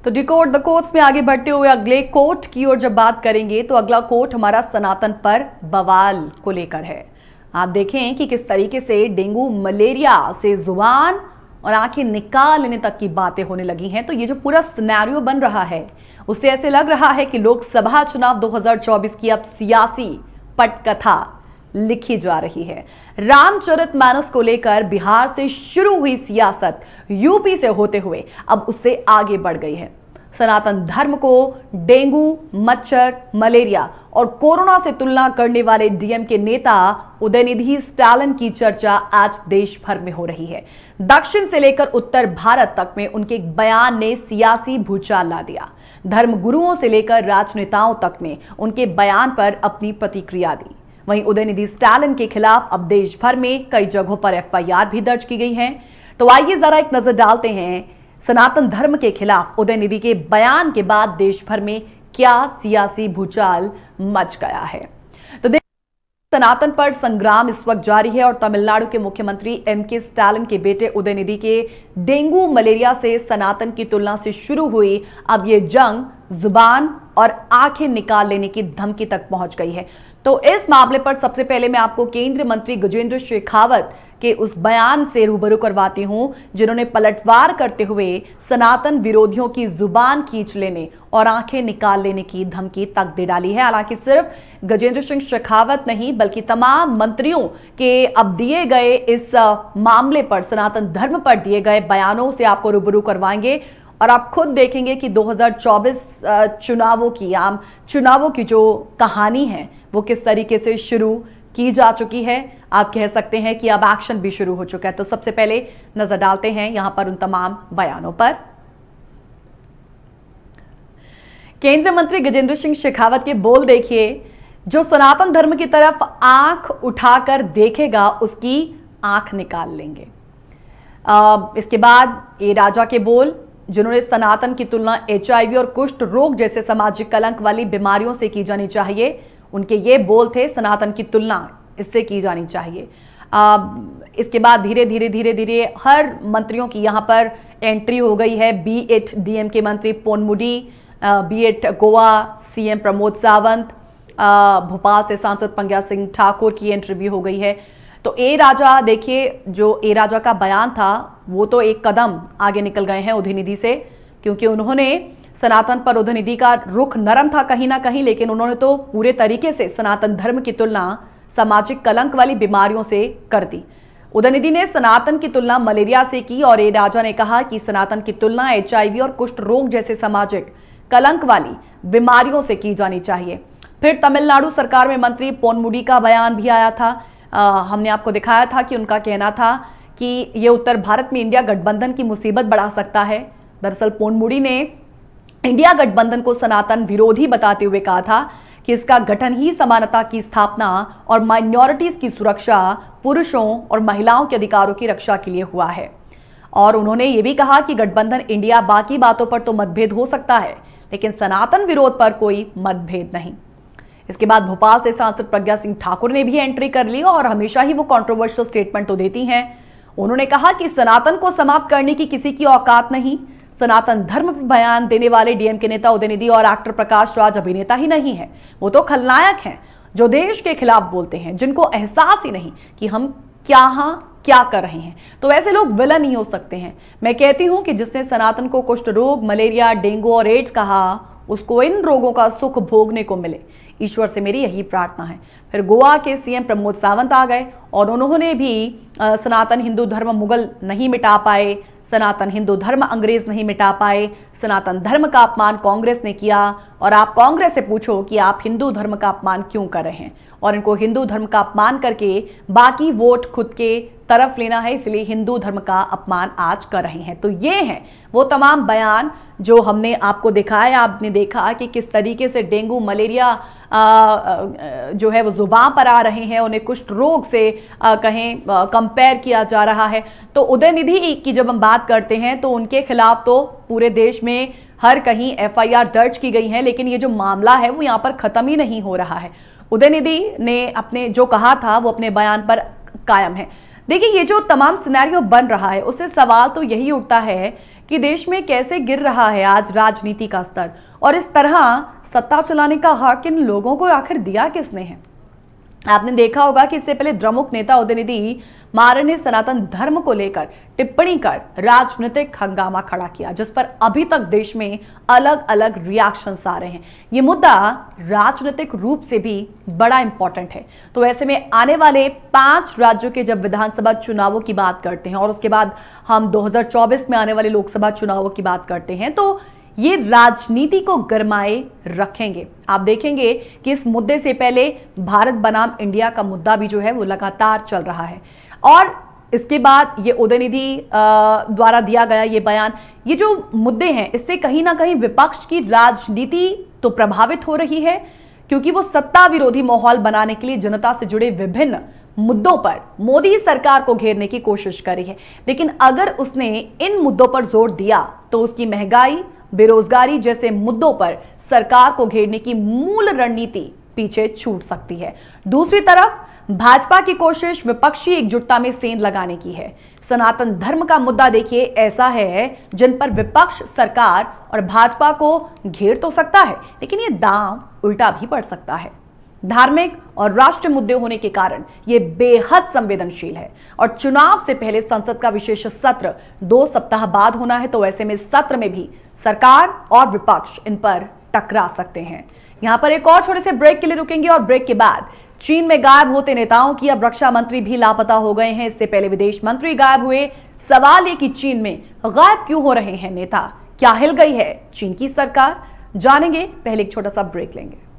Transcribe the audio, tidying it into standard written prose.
तो decode the quotes में आगे बढ़ते हुए अगले कोट की ओर जब बात करेंगे तो अगला कोट हमारा सनातन पर बवाल को लेकर है। आप देखें कि किस तरीके से डेंगू मलेरिया से जुबान और आंखें निकाल लेने तक की बातें होने लगी हैं। तो ये जो पूरा सिनेरियो बन रहा है उससे ऐसे लग रहा है कि लोकसभा चुनाव 2024 की अब सियासी पटकथा लिखी जा रही है। रामचरितमानस को लेकर बिहार से शुरू हुई सियासत यूपी से होते हुए अब उससे आगे बढ़ गई है। सनातन धर्म को डेंगू, मच्छर, मलेरिया और कोरोना से तुलना करने वाले डीएम के नेता उदयनिधि स्टालिन की चर्चा आज देश भर में हो रही है। दक्षिण से लेकर उत्तर भारत तक में उनके बयान ने सियासी भूचाल ला दिया। धर्म गुरुओं से लेकर राजनेताओं तक ने उनके बयान पर अपनी प्रतिक्रिया दी। वहीं उदयनिधि स्टालिन के खिलाफ अब देश भर में कई जगहों पर एफआईआर भी दर्ज की गई है। तो आइए जरा एक नजर डालते हैं सनातन धर्म के खिलाफ उदयनिधि के बयान के बाद देश भर में क्या सियासी भूचाल मच गया है। तो सनातन पर संग्राम इस वक्त जारी है और तमिलनाडु के मुख्यमंत्री एमके स्टालिन के बेटे उदयनिधि के डेंगू मलेरिया से सनातन की तुलना से शुरू हुई अब ये जंग जुबान और आंखें निकाल लेने की धमकी तक पहुंच गई है। तो इस मामले पर सबसे पहले मैं आपको केंद्रीय मंत्री गजेंद्र शेखावत के उस बयान से रूबरू करवाती हूं जिन्होंने पलटवार करते हुए सनातन विरोधियों की जुबान खींच लेने और आंखें निकाल लेने की धमकी तक दे डाली है। हालांकि सिर्फ गजेंद्र सिंह शेखावत नहीं बल्कि तमाम मंत्रियों के अब दिए गए इस मामले पर, सनातन धर्म पर दिए गए बयानों से आपको रूबरू करवाएंगे और आप खुद देखेंगे कि 2024 आम चुनावों की जो कहानी है वो किस तरीके से शुरू की जा चुकी है। आप कह सकते हैं कि अब एक्शन भी शुरू हो चुका है। तो सबसे पहले नजर डालते हैं यहां पर उन तमाम बयानों पर। केंद्रीय मंत्री गजेंद्र सिंह शेखावत के बोल देखिए, जो सनातन धर्म की तरफ आंख उठाकर देखेगा उसकी आंख निकाल लेंगे। इसके बाद ए राजा के बोल, जिन्होंने सनातन की तुलना एचआईवी और कुष्ठ रोग जैसे सामाजिक कलंक वाली बीमारियों से की जानी चाहिए। उनके ये बोल थे, सनातन की तुलना इससे की जानी चाहिए। इसके बाद धीरे धीरे हर मंत्रियों की यहाँ पर एंट्री हो गई है। बी.एट डीएम के मंत्री पोनमुडी, बी.एट गोवा सीएम प्रमोद सावंत, भोपाल से सांसद प्रज्ञा सिंह ठाकुर की एंट्री भी हो गई है। तो ए राजा देखिए, जो ए राजा का बयान था वो तो एक कदम आगे निकल गए हैं उदयनिधि से, क्योंकि उन्होंने सनातन पर उदयनिधि का रुख नरम था कहीं ना कहीं, लेकिन उन्होंने तो पूरे तरीके से सनातन धर्म की तुलना सामाजिक कलंक वाली बीमारियों से कर दी। उदयनिधि ने सनातन की तुलना मलेरिया से की और ए राजा ने कहा कि सनातन की तुलना एचआईवी और कुष्ठ रोग जैसे सामाजिक कलंक वाली बीमारियों से की जानी चाहिए। फिर तमिलनाडु सरकार में मंत्री पोनमुडी का बयान भी आया था। हमने आपको दिखाया था कि उनका कहना था कि ये उत्तर भारत में इंडिया गठबंधन की मुसीबत बढ़ा सकता है। दरअसल पोनमुडी ने इंडिया गठबंधन को सनातन विरोधी बताते हुए कहा था कि इसका गठन ही समानता की स्थापना और माइनॉरिटीज की सुरक्षा, पुरुषों और महिलाओं के अधिकारों की रक्षा के लिए हुआ है। और उन्होंने ये भी कहा कि गठबंधन इंडिया बाकी बातों पर तो मतभेद हो सकता है लेकिन सनातन विरोध पर कोई मतभेद नहीं। इसके बाद भोपाल से सांसद प्रज्ञा सिंह ठाकुर ने भी एंट्री कर ली और हमेशा ही वो कंट्रोवर्शियल स्टेटमेंट तो देती हैं। उन्होंने कहा कि सनातन को समाप्त करने की किसी की औकात नहीं। सनातन धर्म पर बयान देने वाले डीएम के नेता उदयनिधि और एक्टर प्रकाश राज अभिनेता ही नहीं है, वो तो खलनायक हैं जो देश के खिलाफ बोलते हैं, जिनको एहसास ही नहीं कि हम क्या कर रहे हैं। तो ऐसे लोग विलन ही हो सकते हैं। मैं कहती हूं कि जिसने सनातन को कुष्ठ रोग, मलेरिया, डेंगू और एड्स कहा उसको इन रोगों का सुख भोगने को मिले। ईश्वर से मेरी यही प्रार्थना है। फिर गोवा के सीएम प्रमोद सावंत आ गए और उन्होंने भी सनातन हिंदू धर्म मुगल नहीं मिटा पाए, सनातन हिंदू धर्म अंग्रेज नहीं मिटा पाए, सनातन धर्म का अपमान कांग्रेस ने किया और आप कांग्रेस से पूछो कि आप हिंदू धर्म का अपमान क्यों कर रहे हैं। और इनको हिंदू धर्म का अपमान करके बाकी वोट खुद के तरफ लेना है, इसलिए हिंदू धर्म का अपमान आज कर रहे हैं। तो ये हैं वो तमाम बयान जो हमने आपको दिखाया। आपने देखा कि किस तरीके से डेंगू, मलेरिया जो है वो जुबान पर आ रहे हैं, उन्हें कुष्ठ रोग से कहें कंपेयर किया जा रहा है। तो उदयनिधि की जब हम बात करते हैं तो उनके खिलाफ तो पूरे देश में हर कहीं एफआईआर दर्ज की गई है, लेकिन ये जो मामला है वो यहाँ पर खत्म ही नहीं हो रहा है। उदयनिधि ने अपने जो कहा था वो अपने बयान पर कायम है। देखिए, ये जो तमाम सिनेरियो बन रहा है उससे सवाल तो यही उठता है कि कि देश में कैसे गिर रहा है आज राजनीति का स्तर और इस तरह सत्ता चलाने का हक इन लोगों को आखिर दिया किसने है। आपने देखा होगा कि इससे पहले द्रमुक नेता उदयनिधि मारन ने सनातन धर्म को लेकर टिप्पणी कर राजनीतिक हंगामा खड़ा किया, जिस पर अभी तक देश में अलग अलग रिएक्शंस आ रहे हैं। ये मुद्दा राजनीतिक रूप से भी बड़ा इंपॉर्टेंट है। तो ऐसे में आने वाले 5 राज्यों के जब विधानसभा चुनावों की बात करते हैं और उसके बाद हम 2024 में आने वाले लोकसभा चुनावों की बात करते हैं, तो ये राजनीति को गरमाए रखेंगे। आप देखेंगे कि इस मुद्दे से पहले भारत बनाम इंडिया का मुद्दा भी जो है वो लगातार चल रहा है और इसके बाद ये उदयनिधि द्वारा दिया गया ये बयान, ये जो मुद्दे हैं इससे कहीं ना कहीं विपक्ष की राजनीति तो प्रभावित हो रही है, क्योंकि वो सत्ता विरोधी माहौल बनाने के लिए जनता से जुड़े विभिन्न मुद्दों पर मोदी सरकार को घेरने की कोशिश करी है। लेकिन अगर उसने इन मुद्दों पर जोर दिया तो उसकी महंगाई, बेरोजगारी जैसे मुद्दों पर सरकार को घेरने की मूल रणनीति पीछे छूट सकती है। दूसरी तरफ भाजपा की कोशिश विपक्षी एकजुटता में सेंध लगाने की है। सनातन धर्म का मुद्दा देखिए ऐसा है जिन पर विपक्ष सरकार और भाजपा को घेर तो सकता है, लेकिन ये दांव उल्टा भी पड़ सकता है। धार्मिक और राष्ट्रीय मुद्दे होने के कारण यह बेहद संवेदनशील है और चुनाव से पहले संसद का विशेष सत्र 2 सप्ताह बाद होना है, तो ऐसे में सत्र में भी सरकार और विपक्ष इन पर टकरा सकते हैं। यहां पर एक और छोटे से ब्रेक के लिए रुकेंगे और ब्रेक के बाद चीन में गायब होते नेताओं की अब रक्षा मंत्री भी लापता हो गए हैं। इससे पहले विदेश मंत्री गायब हुए। सवाल ये कि चीन में गायब क्यों हो रहे हैं नेता, क्या हिल गई है चीन की सरकार, जानेंगे। पहले एक छोटा सा ब्रेक लेंगे।